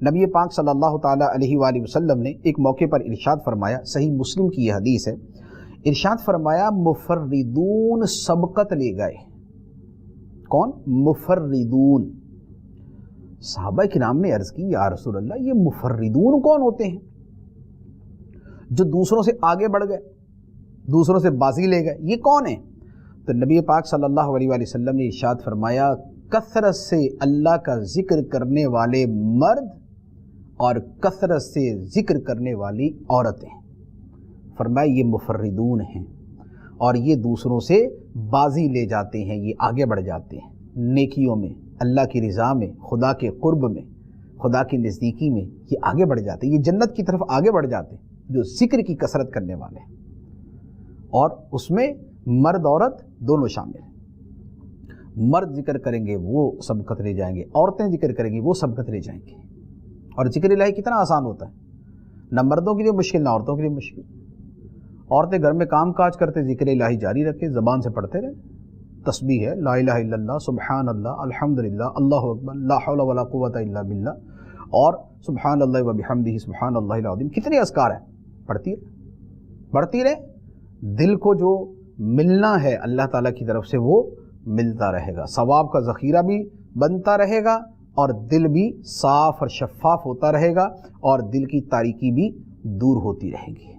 نبی پاک صلی اللہ تعالیٰ علیہ وآلہ وسلم نے ایک موقع پر ارشاد فرمایا، صحیح مسلم کی یہ حدیث ہے، ارشاد فرمایا مفردون سبقت لے گئے۔ کون؟ مفردون۔ صحابہ کرام نے عرض کی یا رسول اللہ یہ مفردون کون ہوتے ہیں؟ جو دوسروں سے آگے بڑھ گئے، دوسروں سے بازی لے گئے، یہ کون ہیں؟ تو نبی پاک صلی اللہ علیہ وآلہ وسلم نے ارشاد فرمایا کثرت سے اللہ کا ذکر کرنے والے مرد اور کثرت سے ذکر کرنے والی عورتیں۔ فرمایا یہ مفردون ہیں اور یہ دوسروں سے بازی لے جاتے ہیں، یہ آگے بڑھ جاتے ہیں نیکیوں میں، اللہ کی رضا میں، خدا کے قرب میں، خدا کی نزدیکی میں، یہ آگے بڑھ جاتے ہیں، یہ جنت کی طرف آگے بڑھ جاتے ہیں جو ذکر کی کثرت کرنے والے ہیں، اور اس میں مرد عورت دونوں شامل ہیں۔ مرد ذکر کریں گے وہ سبقت لے جائیں گے، عورتیں ذکر کریں گی وہ سبقت لے جائیں گے۔ اور ذکر الہی کتنا آسان ہوتا ہے، نہ مردوں کے لیے مشکل نہ عورتوں کے لیے مشکل۔ عورتیں گھر میں کام کاج کرتے ذکر الہی جاری رکھیں، زبان سے پڑھتے رہیں، تسبیح ہے، لا الہ الا اللہ، سبحان اللہ، الحمدللہ، اللہ اکبر، لا حول ولا قوت الا باللہ، اور سبحان اللہ و بحمدہ سبحان اللہ العظیم، کتنے اذکار ہیں، پڑھتی رہے۔ دل کو جو ملنا ہے اللہ تعالیٰ کی طرف سے وہ ملتا رہے گا، ثواب کا ذخیرہ بھی بنتا رہے گا، اور دل بھی صاف اور شفاف ہوتا رہے گا، اور دل کی تاریکی بھی دور ہوتی رہے گی۔